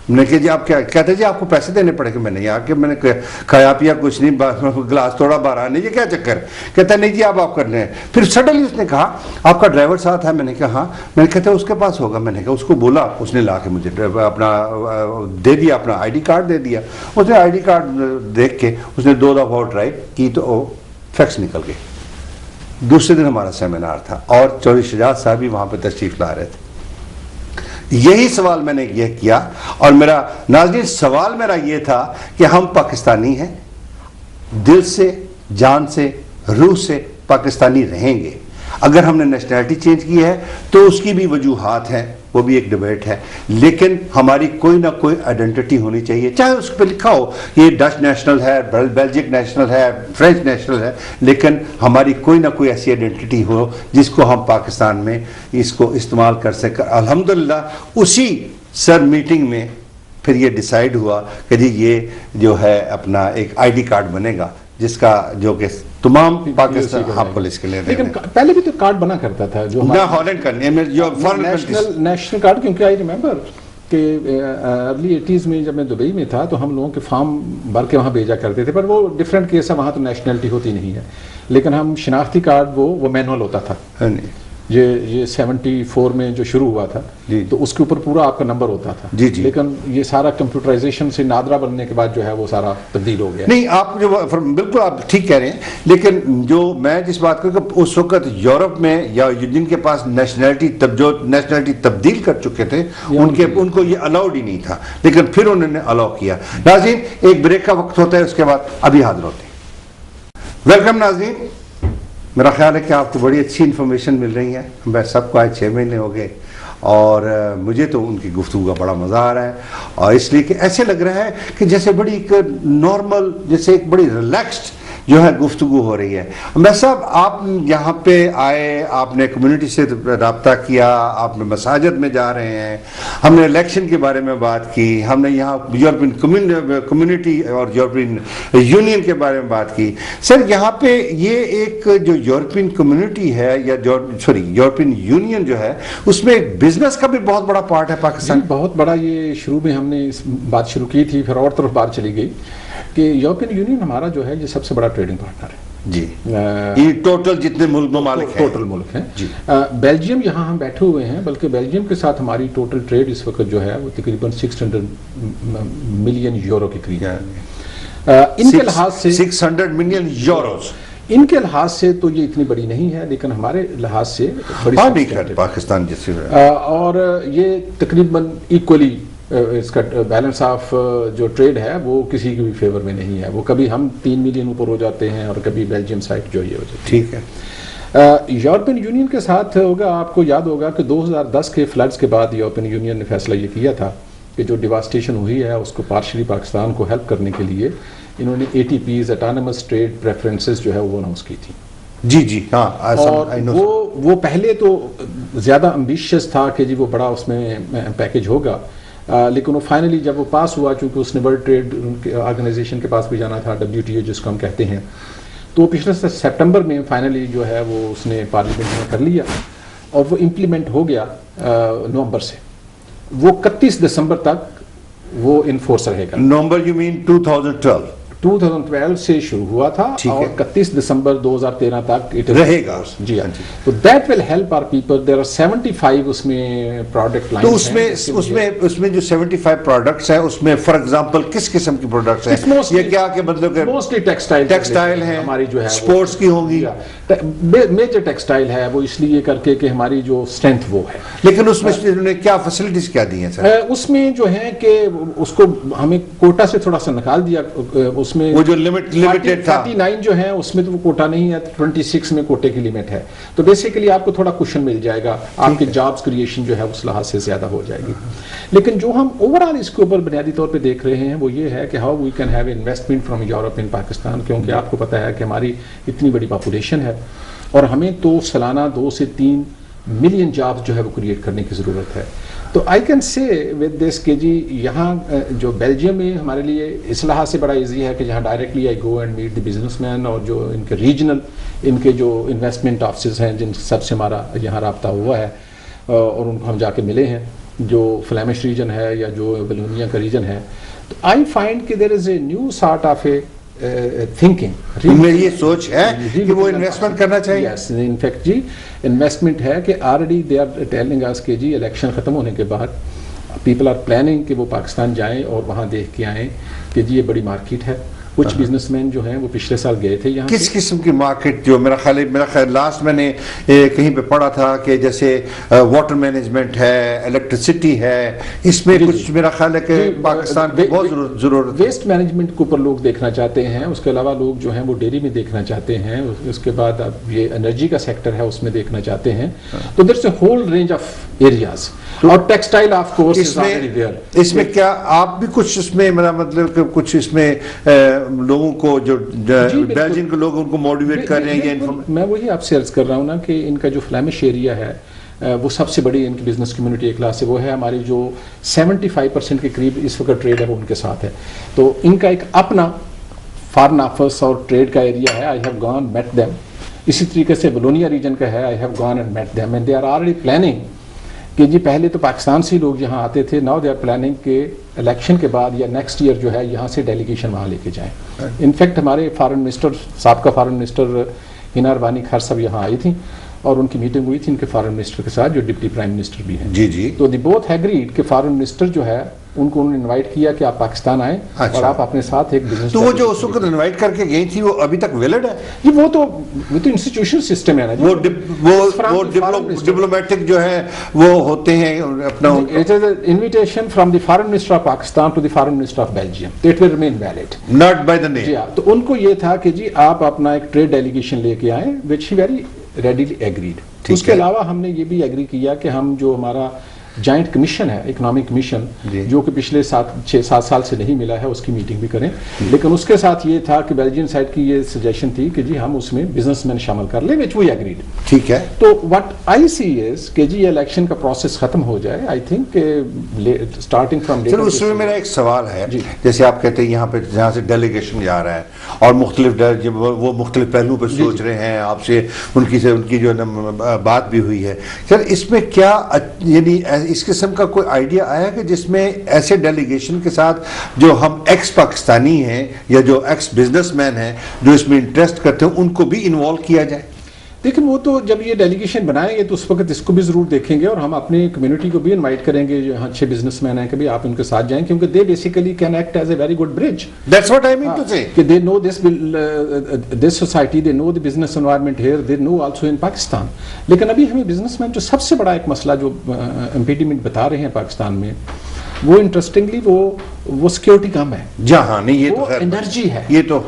میں نے کہا جی آپ کیا کہتے جی آپ کو پیسے دینے پڑے گا. میں نے کہ میں نے کھایا پیا کچھ نہیں, گلاس توڑا باہر نہیں, یہ کیا چکر ہے؟ کہتا نہیں جی آپ کرنے ہیں. پھر سڈنلی اس نے کہا آپ کا ڈرائیور ساتھ ہے؟ میں نے کہا ہاں. میں نے کہتا اس کے پاس ہوگا. میں نے کہا اس کو بولا, اس نے لا کے مجھے اپنا دے دیا, اپنا آئی ڈی کارڈ دے دیا. اس نے آئی ڈی کارڈ دیکھ کے اس نے 2 دفعہ ٹرائی کی تو فیکس نکل گئی. دوسرے دن ہمارا سیمینار تھا اور چودھری شجاعت صاحب بھی وہاں پہ تشریف لا رہے تھے. یہی سوال میں نے یہ کیا, اور میرا ناظرین سوال میرا یہ تھا کہ ہم پاکستانی ہیں, دل سے, جان سے, روح سے پاکستانی رہیں گے. اگر ہم نے نیشنلٹی چینج کی ہے تو اس کی بھی وجوہات ہیں, وہ بھی ایک ڈیبیٹ ہے, لیکن ہماری کوئی نہ کوئی آئیڈینٹی ہونی چاہیے, چاہے اس پہ لکھا ہو یہ ڈچ نیشنل ہے, بیلجک نیشنل ہے, فرینچ نیشنل ہے, لیکن ہماری کوئی نہ کوئی ایسی آئیڈینٹی ہو جس کو ہم پاکستان میں اس کو استعمال کر سکیں. الحمدللہ اسی سر میٹنگ میں پھر یہ ڈیسائیڈ ہوا کہ جی یہ جو ہے اپنا ایک آئی ڈی کارڈ بنے گا جس کا جو کہ تمام پاکستان پولیس کے لیے. لیکن پہلے بھی تو کارڈ بنا کرتا تھا جو ہالینڈ کا نیشنل کارڈ, کیونکہ آئی ریمبر کہ ارلی 80s میں جب میں دبئی میں تھا تو ہم لوگوں کے فارم بھر کے وہاں بھیجا کرتے تھے, پر وہ ڈفرینٹ کیس ہے, وہاں تو نیشنلٹی ہوتی نہیں ہے, لیکن ہم شناختی کارڈ وہ مینول ہوتا تھا. یہ 74 میں جو شروع ہوا تھا تو اس کے اوپر پورا آپ کا نمبر ہوتا تھا, لیکن یہ سارا کمپیوٹرائزیشن سے نادرا بننے کے بعد جو ہے وہ سارا تبدیل ہو گیا. نہیں آپ جو بالکل آپ ٹھیک کہہ رہے ہیں, لیکن جو میں جس بات کروں کہ اس وقت یورپ میں یا جن کے پاس نیشنلٹی تبدیل کر چکے تھے ان کو یہ الاؤڈ ہی نہیں تھا, لیکن پھر انہوں نے الاؤ کیا. ناظرین ایک بریک کا وقت ہوتا ہے, اس کے بعد ابھی حاضر ہوتے ہیں. ویلکم ناظرین, میرا خیال ہے کہ آپ کو بڑی اچھی انفارمیشن مل رہی ہے. میں سب کو آج 6 مہینے ہو گئے اور مجھے تو ان کی گفتگو کا بڑا مزہ آ رہا ہے, اور اس لیے کہ ایسے لگ رہا ہے کہ جیسے بڑی ایک نارمل, جیسے ایک بڑی ریلیکسڈ جو ہے گفتگو ہو رہی ہے. میں صاحب آپ یہاں پہ آئے, آپ نے کمیونٹی سے رابطہ کیا, آپ نے مساجد میں جا رہے ہیں, ہم نے الیکشن کے بارے میں بات کی, ہم نے یہاں یورپین کمیونٹی اور یورپین یونین کے بارے میں بات کی. سر یہاں پہ یہ ایک جو یورپین کمیونٹی ہے یا یورپین یونین جو ہے اس میں ایک بزنس کا بھی بہت بڑا پارٹ ہے پاکستان. بہت بڑا. یہ شروع میں ہم نے اس بات شروع کی تھی, پھر اور طرف بات چلی گئی کہ یورپین یونین ہمارا جو ہے یہ سب سے بڑا ٹریڈنگ پارٹنر ہے جی. یہ ٹوٹل جتنے ملک ممالک ہیں, ٹوٹل ملک ہیں. بیلجیم یہاں ہم بیٹھے ہوئے ہیں, بلکہ بیلجیم کے ساتھ ہماری ٹوٹل ٹریڈ اس وقت جو ہے وہ تقریباً 600 ملین یورو کے قریب ہے. ان کے لحاظ سے 600 ملین یوروز, ان کے لحاظ سے تو یہ اتنی بڑی نہیں ہے, لیکن ہمارے لحاظ سے بڑی پاکستان جیسے, اور یہ تقریباً ایکولی اس کا بیلنس آف جو ٹریڈ ہے وہ کسی کے بھی فیور میں نہیں ہے. وہ کبھی ہم 3 ملین اوپر ہو جاتے ہیں اور کبھی بیلجیم سائٹ جو یہ ہو جاتی ہے. ٹھیک ہے. یورپین یونین کے ساتھ ہوگا, آپ کو یاد ہوگا کہ 2010 کے فلڈز کے بعد یورپین یونین نے فیصلہ یہ کیا تھا کہ جو ڈیواسٹیشن ہوئی ہے اس کو پارشلی پاکستان کو ہیلپ کرنے کے لیے انہوں نے ATPs اٹانومس ٹریڈ پریفرنسز جو ہے وہ اناؤنس کی تھی. جی ہاں. اور وہ پہلے تو زیادہ امبیشیس تھا کہ جی وہ بڑا اس میں پیکج ہوگا, لیکن وہ فائنلی جب وہ پاس ہوا, چونکہ اس نے ورلڈ ٹریڈ آرگنائزیشن کے پاس بھی جانا تھا, WTO جس کو ہم کہتے ہیں, تو پچھلے سپٹمبر میں فائنلی جو ہے وہ اس نے پارلیمنٹ میں کر لیا اور وہ امپلیمنٹ ہو گیا نومبر سے. وہ 31 دسمبر تک وہ انفورس رہے گا. نومبر یو مین 2012 سے شروع ہوا تھا اور 31 دسمبر 2013 تک رہے گا. جی ہاں. تو that will help our people. There are 75 اس میں پروڈکٹ لائن. تو اس میں جو 75 پروڈکٹس ہیں اس میں فار ایگزامپل کس قسم کی پروڈکٹس ہیں؟ یہ کیا کہ مطلب کہ موسٹلی ٹیکسٹائل ہیں ہماری جو ہے, سپورٹس کی ہوں گی. میجر ٹیکسٹائل ہے وہ اس لیے کر کے کہ ہماری جو اسٹرینتھ وہ ہے. لیکن اس میں انہوں نے کیا فیسلٹیز کیا دی ہیں سر؟ اس میں جو ہے کہ اس کو ہمیں کوٹا سے تھوڑا سا نکال دیا. اس میں وہ جو لمیٹڈ تھا 39 جو ہے اس میں تو وہ کوٹا نہیں ہے, 26 میں کوٹے کی لمٹ ہے. تو بیسیکلی آپ کو تھوڑا کوشن مل جائے گا, آپ کی جابس کریشن جو ہے اس لحاظ سے زیادہ ہو جائے گی. لیکن جو ہم اوور آل اس کے اوپر بنیادی طور پہ دیکھ رہے ہیں وہ یہ ہے کہ how we can have investment from Europe in Pakistan, کیونکہ آپ کو پتہ ہے کہ ہماری اتنی بڑی پاپولیشن ہے اور ہمیں تو سالانہ 2 سے 3 ملین جابس جو ہے وہ کریٹ کرنے کی ضرورت ہے. تو I can say with this کہ جی یہاں جو بیلجیم میں ہمارے لیے اس لحاظ سے بڑا ایزی ہے کہ جہاں directly I go and meet the businessman, اور جو ان کے ریجنل ان کے جو انویسٹمنٹ آفسز ہیں جن سب سے ہمارا یہاں رابطہ ہوا ہے اور ان کو ہم جا کے ملے ہیں, جو فلیمش ریجن ہے یا جو بلونیا کا ریجن ہے. تو آئی فائنڈ کہ there is a new sort of a thinking. میں یہ سوچ ہے کہ وہ انویسٹمنٹ کرنا چاہیے. یس ان فیکٹ جی انویسٹمنٹ ہے کہ already they are telling us کہ جی الیکشن ختم ہونے کے بعد پیپل آر پلاننگ کہ وہ پاکستان جائیں اور وہاں دیکھ کے آئیں کہ جی یہ بڑی مارکیٹ ہے. کچھ بزنس مین جو ہیں وہ پچھلے سال گئے تھے یہاں. کس قسم کی مارکیٹ؟ جو میرا خیال لاسٹ میں نے کہیں پہ پڑھا تھا کہ جیسے واٹر مینجمنٹ ہے, الیکٹریسٹی ہے, اس میں کچھ میرا خیال ہے کہ پاکستان کو بہت ضرورت. ویسٹ مینجمنٹ کے اوپر لوگ دیکھنا چاہتے ہیں, اس کے علاوہ لوگ جو ہیں وہ ڈیری میں دیکھنا چاہتے ہیں, اس کے بعد اب یہ انرجی کا سیکٹر ہے اس میں دیکھنا چاہتے ہیں. تو there is a whole range of areas. اور ٹیکسٹائل آف کورس اس میں کیا آپ بھی کچھ اس میں میرا مطلب کہ کچھ اس میں لوگوں کو جو بیلجین کے لوگ ان کو موٹیویٹ کر رہے ہیں؟ میں وہی آپ سے عرض کر رہا ہوں نا کہ ان کا جو فلیمش ایریا ہے وہ سب سے بڑی ان کی بزنس کمیونٹی ایک کلاس ہے, وہ ہے ہماری جو 75% کے قریب اس وقت ٹریڈ ہے وہ ان کے ساتھ ہے. تو ان کا ایک اپنا فارن آفس اور ٹریڈ کا ایریا ہے. I have gone meet them. اسی طریقے سے بلونیا ریجن کا ہے. I have gone and meet them and they are already planning کہ جی پہلے تو پاکستان سے لوگ یہاں آتے تھے, ناؤ دے آر پلاننگ کہ الیکشن کے بعد یا نیکسٹ ایئر جو ہے یہاں سے ڈیلیگیشن وہاں لے کے جائیں. انفیکٹ ہمارے فارن منسٹر سابقہ فارن منسٹر ہنا اربانی خیر صاحب یہاں آئی تھیں اور ان کی میٹنگ ہوئی تھی ان کے فارن منسٹر کے ساتھ جو ڈپٹی پرائم منسٹر بھی ہیں. جی جی. تو دی بوتھ ایگریڈ کہ فارن منسٹر جو ہے ان کو انہوں نے انوائٹ کیا کہ آپ پاکستان آئیں اور آپ اپنے ساتھ ایک بزنس. تو وہ جو اس وقت انوائٹ کر کے گئی تھی وہ ابھی تک ویلڈ ہے؟ جی وہ تو انسٹیٹیوشن سسٹم ہے نا. وہ ڈپلومیٹک جو ہے وہ ہوتے ہیں اپنا invitation from the foreign minister of Pakistan to the foreign minister of Belgium. It will remain valid not by the name. جی ہاں. تو ان کو یہ تھا کہ جی آپ اپنا ایک ٹریڈ ڈیلیگیشن لے کے آئیں وچ ہی ویری ریڈیلی ایگریڈ. اس کے علاوہ ہم نے یہ بھی ایگری کیا کہ ہم جو ہمارا جوائنٹ کمیشن ہے اکنامک کمیشن جو کہ پچھلے 6-7 سال سے نہیں ملا ہے, اس کی میٹنگ بھی کریں. لیکن اس کے ساتھ یہ تھا کہ بیلجین سائڈ کی یہ سجیشن تھی کہ جی ہم اس میں بزنس مین شامل کر لیں, وچ وی ایگریڈ. ٹھیک ہے. تو وٹ آئی سی از کہ جی یہ الیکشن کا پروسیس ختم ہو جائے. آئی تھنک اسٹارٹنگ فرام چلو اس میں میرا ایک سوال ہے, جیسے آپ کہتے ہیں یہاں پہ جہاں سے ڈیلیگیشن جا رہا ہے اور مختلف وہ مختلف پہلو پہ سوچ رہے ہیں, آپ سے ان کی جو بات بھی ہوئی ہے. سر اس میں کیا یعنی اس قسم کا کوئی آئیڈیا آیا کہ جس میں ایسے ڈیلیگیشن کے ساتھ جو ہم ایکس پاکستانی ہیں یا جو ایکس بزنس مین ہیں جو اس میں انٹرسٹ کرتے ہیں ان کو بھی انوالو کیا جائے؟ لیکن وہ تو جب یہ ڈیلیگیشن بنائیں گے تو اس وقت اس کو بھی ضرور دیکھیں گے, اور ہم اپنی کمیونٹی کو بھی انوائٹ کریں گے جو یہاں اچھے بزنس مین ہیں کہ بھی آپ ان کے ساتھ جائیں, کیونکہ they basically can act as a very good bridge. That's what I mean to say کہ they know this society, they know the business environment here, they know also in Pakistan. لیکن ابھی ہمیں بزنس مین جو سب سے بڑا ایک مسئلہ جو امپیڈیمنٹ بتا رہے ہیں پاکستان میں, وہ انٹرسٹنگلی وہ سیکیورٹی کم ہے. جہاں نہیں, یہ تو انرجی ہے. یہ تو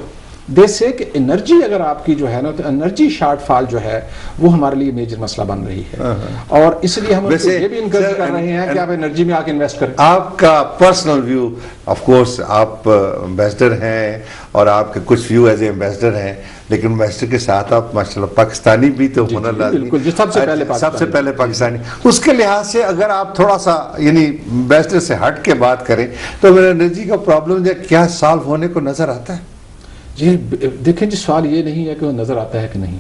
دے سے کہ انرجی اگر آپ کی جو ہے نا, تو انرجی شارٹ فال جو ہے وہ ہمارے لیے میجر مسئلہ بن رہی ہے, اور اس لیے ہم یہ بھی انکریج کر رہے ہیں کہ آپ انرجی میں آ کے انویسٹ کریں. آپ کا پرسنل ویو, آف کورس آپ امبیسڈر ہیں اور آپ کے کچھ ویو ایز اے امبیسڈر ہیں, لیکن امبیسڈر کے ساتھ آپ ماشاءاللہ پاکستانی بھی تو ہونا لازمی, سب سے پہلے پاکستانی. اس کے لحاظ سے اگر آپ تھوڑا سا یعنی امبیسڈر سے ہٹ کے بات کریں تو میرا انرجی کا پرابلم کیا سالو ہونے کو نظر آتا ہے؟ جی دیکھیں جی, سوال یہ نہیں ہے کہ وہ نظر آتا ہے کہ نہیں,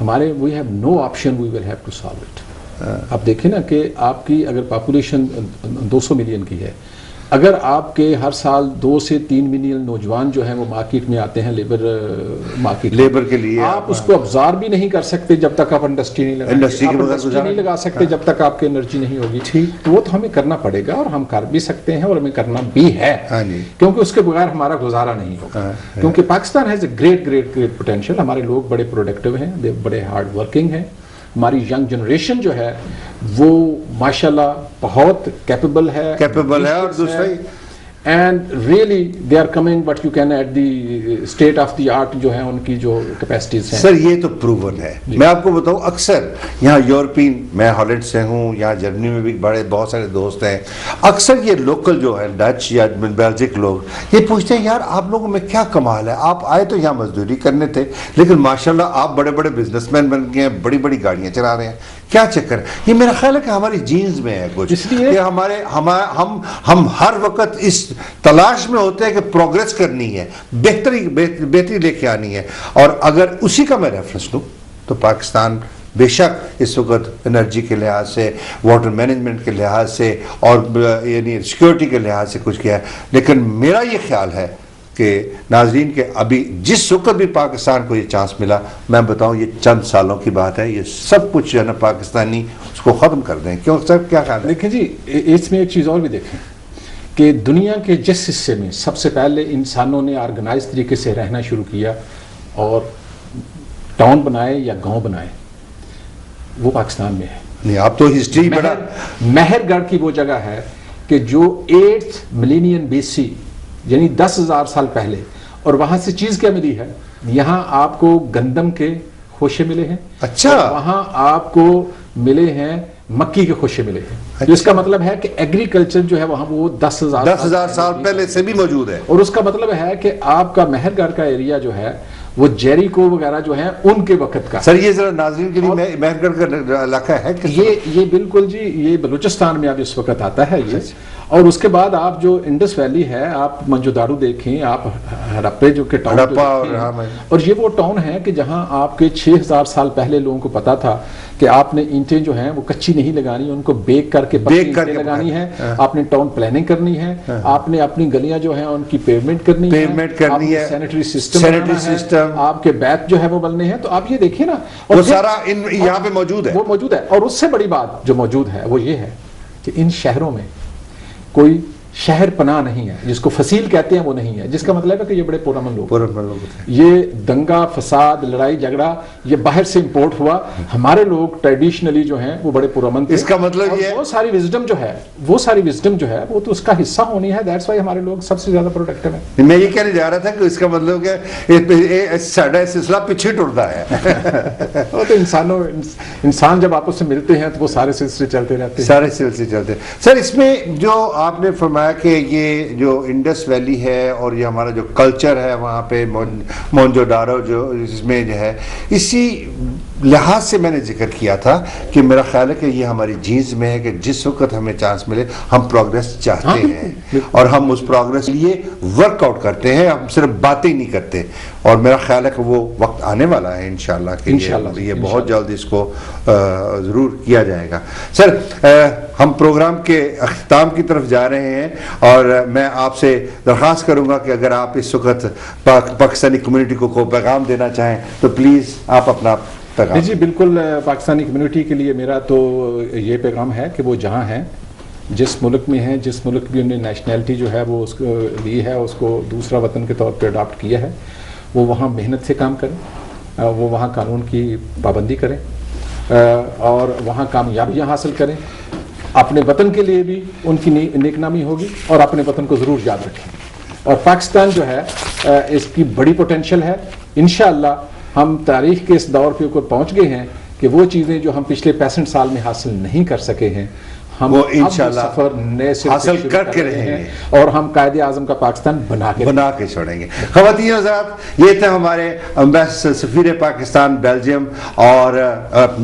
ہمارے we have no option, we will have to solve it. آپ دیکھیں نا کہ آپ کی اگر پاپولیشن 200 ملین کی ہے, اگر آپ کے ہر سال 2 سے 3 ملین نوجوان جو ہیں وہ مارکیٹ میں آتے ہیں لیبر کے لیے, آپ اس کو ابزارب بھی نہیں کر سکتے جب تک آپ انڈسٹری نہیں لگا سکتے, جب تک آپ کی انرجی نہیں ہوگی. تو وہ تو ہمیں کرنا پڑے گا, اور ہم کر بھی سکتے ہیں اور ہمیں کرنا بھی ہے, کیونکہ اس کے بغیر ہمارا گزارا نہیں ہوگا. کیونکہ Pakistan has a great great great potential. ہمارے لوگ بڑے پروڈکٹیو ہیں, بڑے ہارڈ ورکنگ ہیں. ہماری ینگ جنریشن جو ہے وہ ماشاءاللہ بہت کیپیبل ہے اور دوسرا and really they are coming but you can at the state of the art جو ہے ان کی جو کیپیسٹیز ہیں. سر یہ تو پروون ہے. میں آپ کو بتاؤں, اکثر یہاں یورپین, میں ہالینڈ سے ہوں, یہاں جرمنی میں بھی بہت سارے دوست ہیں, اکثر یہ لوکل جو ہے ڈچ یا بیلجک لوگ یہ پوچھتے ہیں یار آپ لوگوں میں کیا کمال ہے, آپ آئے تو یہاں مزدوری کرنے تھے لیکن ماشاءاللہ آپ بڑے بڑے بزنس مین بن گئے ہیں, بڑی بڑی گاڑیاں چلا رہے ہیں, کیا چکر ہے؟ یہ میرا خیال ہے کہ ہماری جینز میں ہے کچھ, کہ ہم ہر وقت اس تلاش میں ہوتے ہیں کہ پروگریس کرنی ہے, بہتری لے کے آنی ہے. اور اگر اسی کا میں ریفرنس لوں تو پاکستان بے شک اس وقت انرجی کے لحاظ سے, واٹر مینجمنٹ کے لحاظ سے اور یعنی سیکیورٹی کے لحاظ سے کچھ کیا ہے. لیکن میرا یہ خیال ہے کہ ناظرین کے ابھی جس وقت بھی پاکستان کو یہ چانس ملا, میں بتاؤں یہ چند سالوں کی بات ہے, یہ سب کچھ جو ہے نا پاکستانی اس کو ختم کر دیں. کیوں سر, کیا خیال ہے؟ دیکھیں جی, اس میں ایک چیز اور بھی دیکھیں کہ دنیا کے جس حصے میں سب سے پہلے انسانوں نے آرگنائز طریقے سے رہنا شروع کیا اور ٹاؤن بنائے یا گاؤں بنائے, وہ پاکستان میں ہے. نہیں, آپ تو ہسٹری بڑا مہر گڑھ کی وہ جگہ ہے کہ جو 8th ملینین BC یعنی 10,000 سال پہلے, اور وہاں سے چیز کیا ملی ہے, یہاں آپ کو گندم کے خوشے ملے ہیں, اچھا وہاں آپ کو ملے ہیں مکی کے خوشے ملے ہیں. تو اس کا مطلب ہے کہ ایگریکلچر جو ہے وہاں وہ 10,000 سال پہلے سے بھی موجود ہے. اور اس کا مطلب ہے کہ آپ کا مہر گڑھ کا ایریا جو ہے وہ جیریکو وغیرہ جو ہیں ان کے وقت کا. سر یہ ذرا ناظرین کے لیے مہر گڑھ کا علاقہ ہے کہ یہ بالکل جی, یہ بلوچستان میں اب اس وقت آتا ہے یہ. اور اس کے بعد آپ جو انڈس ویلی ہے, آپ منجودارو دیکھیں, آپ ہڑپے جو کہ ٹاؤن, اور یہ وہ ٹاؤن ہے کہ جہاں آپ کے 6,000 سال پہلے لوگوں کو پتا تھا کہ آپ نے اینٹیں جو ہیں وہ کچی نہیں لگانی, ان کو بیک کر کے لگانی ہے, آپ نے ٹاؤن پلاننگ کرنی ہے, آپ نے اپنی گلیاں جو ہیں ان کی پیومنٹ کرنی ہے, سینیٹری سسٹم, آپ کے بیت جو ہے وہ بننے ہیں. تو آپ یہ دیکھیں نا, اور وہ سارا یہاں پہ موجود ہے, وہ موجود ہے. اور اس سے بڑی بات جو موجود ہے وہ یہ ہے کہ ان شہروں میں کوئی شہر پناہ نہیں ہے، جس کو فصیل کہتے ہیں وہ نہیں ہے، جس کا مطلب ہے کہ یہ بڑے پرامن لوگ ہیں۔ یہ دنگا فساد لڑائی جھگڑا یہ باہر سے امپورٹ ہوا، ہمارے لوگ ٹریڈیشنلی جو ہیں وہ بڑے پرامن تھے۔ اس کا مطلب یہ وہ ساری وزڈم جو ہے وہ تو اس کا حصہ ہونی ہے، دیٹس وائی ہمارے لوگ سب سے زیادہ پروٹیکٹو ہیں۔ میں یہ کہنے جا رہا تھا کہ اس کا مطلب کہ ساڈا سلسلہ پیچھے ٹرتا ہے۔ وہ تو انسان جب آپس سے ملتے ہیں تو وہ سارے سلسلے چلتے رہتے ہیں، سارے سلسلے چلتے ہیں۔ سر اس میں جو آپ نے فرمایا کہ یہ جو انڈس ویلی ہے اور یہ ہمارا جو کلچر ہے وہاں پہ مونجو ڈارو جو اس میں جو ہے، اسی لحاظ سے میں نے ذکر کیا تھا کہ میرا خیال ہے کہ یہ ہماری جینز میں ہے کہ جس وقت ہمیں چانس ملے ہم پروگریس چاہتے ہیں اور ہم اس پروگریس کے لیے ورک آؤٹ کرتے ہیں، ہم صرف باتیں نہیں کرتے، اور میرا خیال ہے کہ وہ وقت آنے والا ہے انشاءاللہ کہ یہ بہت جلد اس کو ضرور کیا جائے گا۔ سر ہم پروگرام کے اختتام کی طرف جا رہے ہیں اور میں آپ سے درخواست کروں گا کہ اگر آپ اس وقت پاکستانی کمیونٹی کو پیغام دینا چاہیں تو پلیز آپ اپنا پیغام۔ جی بالکل، پاکستانی کمیونٹی کے لیے میرا تو یہ پیغام ہے کہ وہ جہاں ہیں، جس ملک میں ہیں، جس ملک بھی انہیں نیشنلٹی جو ہے وہ اس کو لی ہے، اس کو دوسرا وطن کے طور پہ اڈاپٹ کیا ہے، وہ وہاں محنت سے کام کریں، وہ وہاں قانون کی پابندی کریں اور وہاں کامیابیاں حاصل کریں۔ اپنے وطن کے لیے بھی ان کی نیک نامی ہوگی اور اپنے وطن کو ضرور یاد رکھیں۔ اور پاکستان جو ہے اس کی بڑی پوٹینشل ہے، انشاءاللہ ہم تاریخ کے اس دور پہ اوپر پہنچ گئے ہیں کہ وہ چیزیں جو ہم پچھلے 65 سال میں حاصل نہیں کر سکے ہیں ہم وہ انشاءاللہ سفر نئے سے حاصل کر کے رہیں گے اور ہم قائد اعظم کا پاکستان بنا کے چھوڑیں گے۔ خواتین حضرات، یہ تھے ہمارے امبیسڈر سفیر پاکستان بیلجیم، اور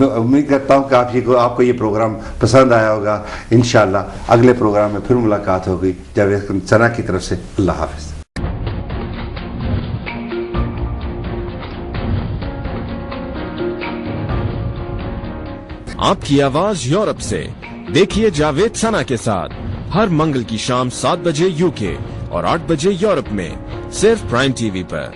امید کرتا ہوں کہ آپ کو یہ پروگرام پسند آیا ہوگا۔ انشاءاللہ اگلے پروگرام میں پھر ملاقات ہوگی۔ جاوید ثنا کی طرف سے اللہ حافظ۔ آپ کی آواز یورپ سے دیکھیے جاوید ثنا کے ساتھ ہر منگل کی شام 7 بجے UK اور 8 بجے یورپ میں صرف پرائم ٹی وی پر۔